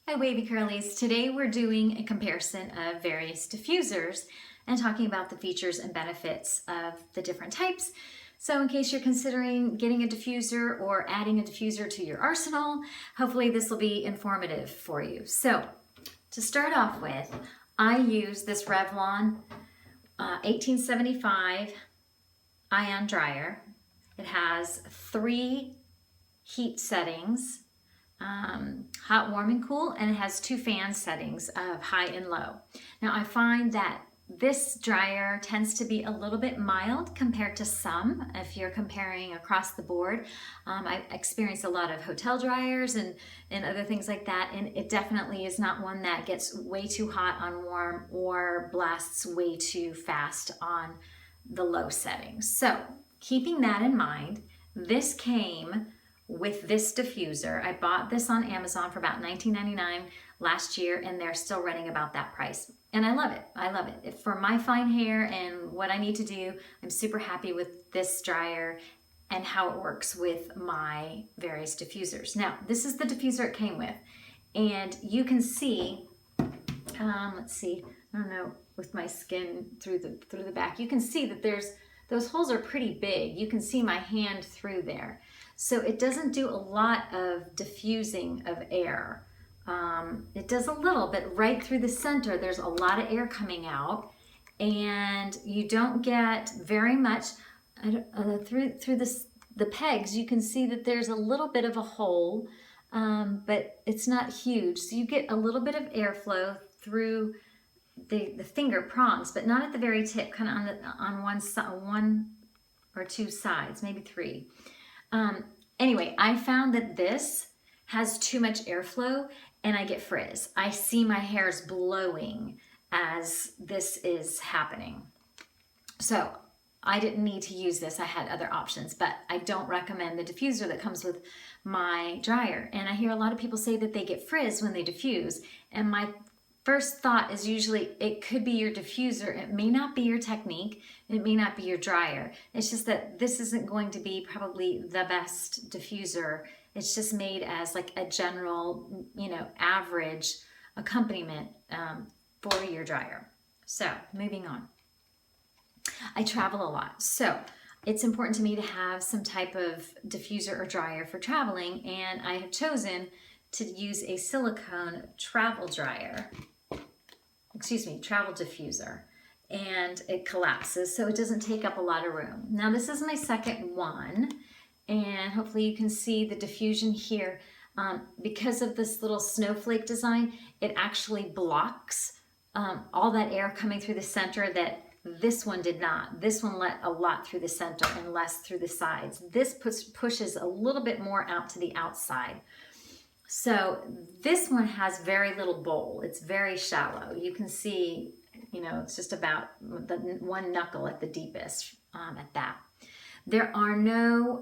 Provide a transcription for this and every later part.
Hi Wavy Curlies. Today we're doing a comparison of various diffusers and talking about the features and benefits of the different types. So in case you're considering getting a diffuser or adding a diffuser to your arsenal, hopefully this will be informative for you. So to start off with, I use this Revlon 1875 ion dryer. It has 3 heat settings, hot, warm, and cool, and it has 2 fan settings of high and low. Now I find that this dryer tends to be a little bit mild compared to some if you're comparing across the board. I experience a lot of hotel dryers and other things like that, and it definitely is not one that gets way too hot on warm or blasts way too fast on the low settings. So keeping that in mind, this came with this diffuser. I bought this on Amazon for about $19.99 last year, and they're still running about that price. And I love it. I love it. For my fine hair and what I need to do, I'm super happy with this dryer and how it works with my various diffusers. Now, this is the diffuser it came with. And you can see, let's see, I don't know, with my skin through the back, you can see that those holes are pretty big. You can see my hand through there. So it doesn't do a lot of diffusing of air. It does a little, but right through the center, there's a lot of air coming out, and you don't get very much through the pegs. You can see that there's a little bit of a hole, but it's not huge. So you get a little bit of airflow through the finger prongs, but not at the very tip, kind of on one or 2 sides, maybe 3. Anyway, I found that this has too much airflow and I get frizz. I see my hairs blowing as this is happening. So I didn't need to use this. I had other options, but I don't recommend the diffuser that comes with my dryer. And I hear a lot of people say that they get frizz when they diffuse, and my first thought is usually it could be your diffuser. It may not be your technique. It may not be your dryer. It's just that this isn't going to be probably the best diffuser. It's just made as like a general, average accompaniment for your dryer. So moving on. I travel a lot. So it's important to me to have some type of diffuser or dryer for traveling. And I have chosen to use a silicone travel diffuser, and it collapses so it doesn't take up a lot of room. Now this is my second one, and hopefully you can see the diffusion here. Because of this little snowflake design, it actually blocks all that air coming through the center that this one did not. This one let a lot through the center and less through the sides. This pushes a little bit more out to the outside. So this one has very little bowl. It's very shallow. You can see, it's just about the 1 knuckle at the deepest at that. There are no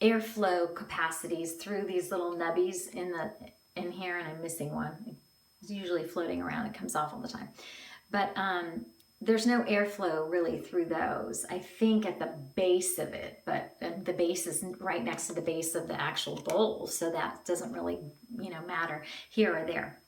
airflow capacities through these little nubbies in here, and I'm missing one. It's usually floating around. It comes off all the time. But there's no airflow really through those. I think at the base of it, but the base is right next to the base of the actual bowl, so that doesn't really, matter here or there.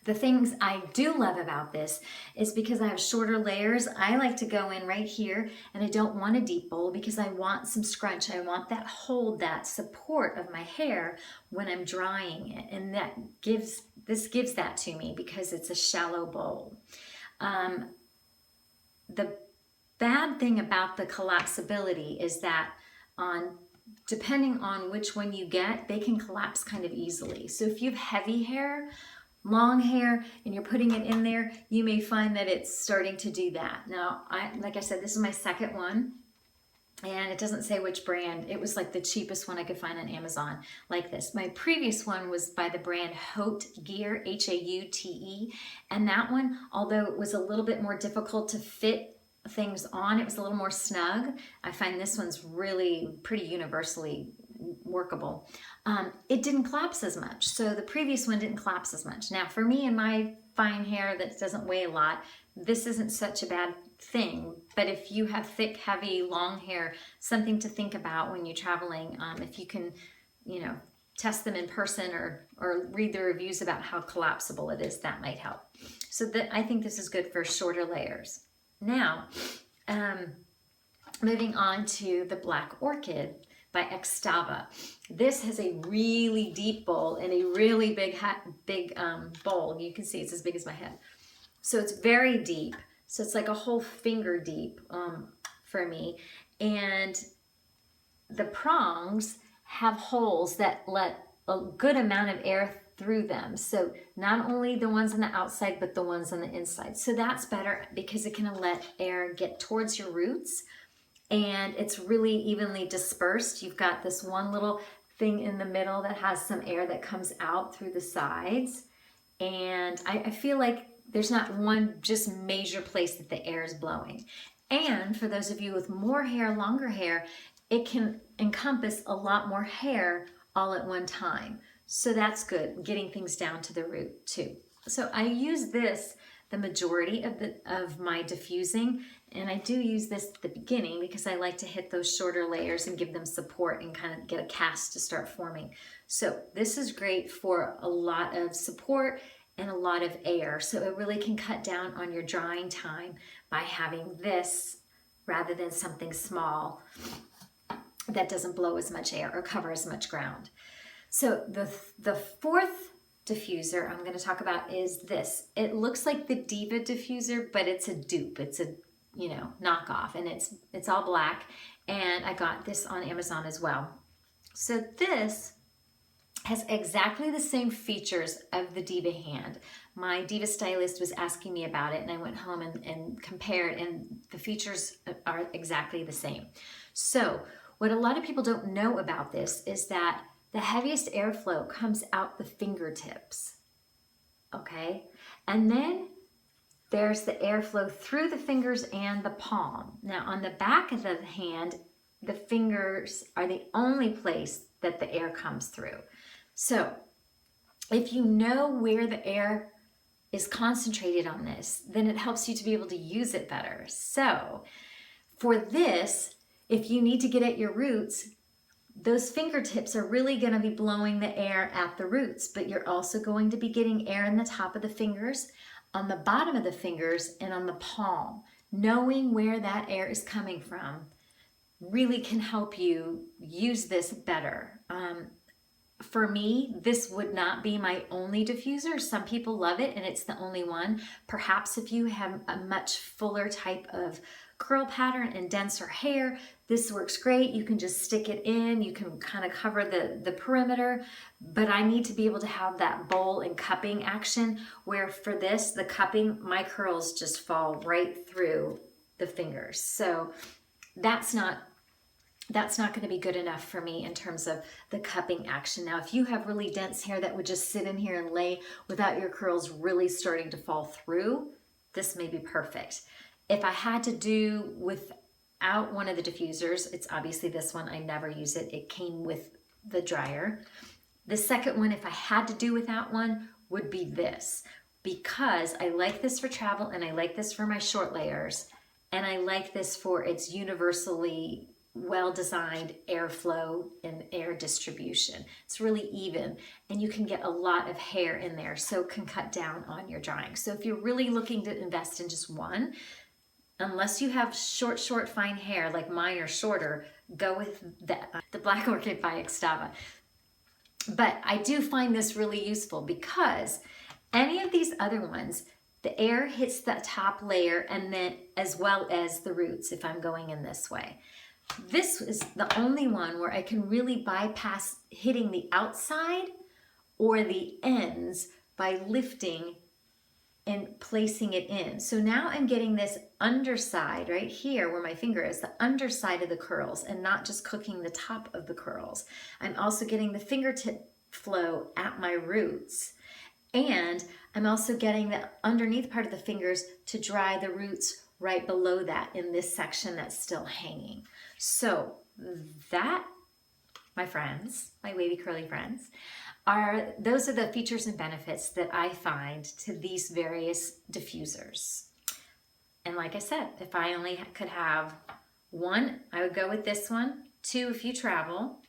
The things I do love about this is because I have shorter layers, I like to go in right here, and I don't want a deep bowl because I want some scrunch. I want that hold, that support of my hair when I'm drying it, and this gives that to me because it's a shallow bowl. The bad thing about the collapsibility is that depending on which one you get, they can collapse kind of easily. So if you have heavy hair, long hair, and you're putting it in there, you may find that it's starting to do that. Now, like I said, this is my second one, and it doesn't say which brand. It was like the cheapest one I could find on Amazon like this. My previous one was by the brand Haute Gear, Haute, and that one, although it was a little bit more difficult to fit things on, it was a little more snug. I find this one's really pretty universally workable. It didn't collapse as much, so the previous one didn't collapse as much. Now for me and my fine hair that doesn't weigh a lot, this isn't such a bad thing, but if you have thick, heavy, long hair, something to think about when you're traveling. If you can, test them in person or or read the reviews about how collapsible it is. That might help. So I think this is good for shorter layers. Now, moving on to the Black Orchid by ExTaba. This has a really deep bowl and a really big bowl. You can see it's as big as my head. So it's very deep. So it's like a whole finger deep for me. And the prongs have holes that let a good amount of air through them. So not only the ones on the outside, but the ones on the inside. So that's better because it can let air get towards your roots, and it's really evenly dispersed. You've got this one little thing in the middle that has some air that comes out through the sides. And I feel like there's not one just major place that the air is blowing. And for those of you with more hair, longer hair, it can encompass a lot more hair all at one time. So that's good, getting things down to the root too. So I use this the majority of my diffusing, and I do use this at the beginning because I like to hit those shorter layers and give them support and kind of get a cast to start forming. So this is great for a lot of support and a lot of air. So it really can cut down on your drying time by having this rather than something small that doesn't blow as much air or cover as much ground. So the fourth diffuser I'm going to talk about is this. It looks like the Deva diffuser, but it's a dupe. It's a, you know, knockoff, and it's all black, and I got this on Amazon as well. So this has exactly the same features of the Deva Hand. My Deva stylist was asking me about it, and I went home and compared, and the features are exactly the same. So what a lot of people don't know about this is that the heaviest airflow comes out the fingertips, okay? And then there's the airflow through the fingers and the palm. Now on the back of the hand, the fingers are the only place that the air comes through. So if you know where the air is concentrated on this, then it helps you to be able to use it better. So for this, if you need to get at your roots, those fingertips are really going to be blowing the air at the roots, but you're also going to be getting air in the top of the fingers, on the bottom of the fingers, and on the palm. Knowing where that air is coming from really can help you use this better. For me, this would not be my only diffuser. Some people love it and it's the only one. Perhaps if you have a much fuller type of curl pattern and denser hair, this works great. You can just stick it in. You can kind of cover the perimeter, but I need to be able to have that bowl and cupping action, where for this, the cupping, my curls just fall right through the fingers. So that's not going to be good enough for me in terms of the cupping action. Now, if you have really dense hair that would just sit in here and lay without your curls really starting to fall through, this may be perfect. If I had to do without one of the diffusers, it's obviously this one. I never use it. It came with the dryer. The second one, if I had to do without one, would be this, because I like this for travel and I like this for my short layers, and I like this for its universally well-designed airflow and air distribution. It's really even, and you can get a lot of hair in there, so it can cut down on your drying. So if you're really looking to invest in just one, unless you have short, fine hair like mine or shorter, go with the Black Orchid by ExTaba. But I do find this really useful because any of these other ones, the air hits the top layer and then as well as the roots if I'm going in this way. This is the only one where I can really bypass hitting the outside or the ends by lifting and placing it in. So now I'm getting this underside right here where my finger is, the underside of the curls, and not just cooking the top of the curls. I'm also getting the fingertip flow at my roots. And I'm also getting the underneath part of the fingers to dry the roots right below that in this section that's still hanging. So that, my friends, my wavy curly friends, those are the features and benefits that I find to these various diffusers. And like I said, if I only could have one, I would go with this one. 2 if you travel.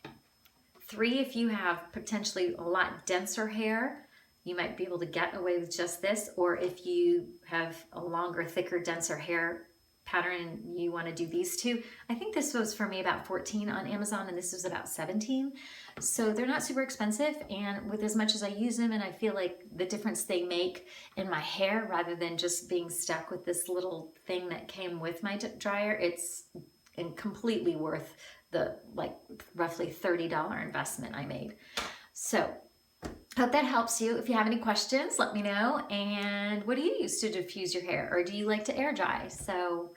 3 if you have potentially a lot denser hair. You might be able to get away with just this, or if you have a longer, thicker, denser hair pattern and you want to do these 2. I think this was for me about 14 on Amazon and this was about 17. So they're not super expensive, and with as much as I use them and I feel like the difference they make in my hair rather than just being stuck with this little thing that came with my dryer, it's completely worth the like roughly $30 investment I made. So hope that helps you. If you have any questions, let me know. And what do you use to diffuse your hair, or do you like to air dry? So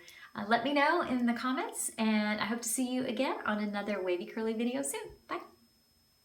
let me know in the comments, and I hope to see you again on another wavy curly video soon. Bye.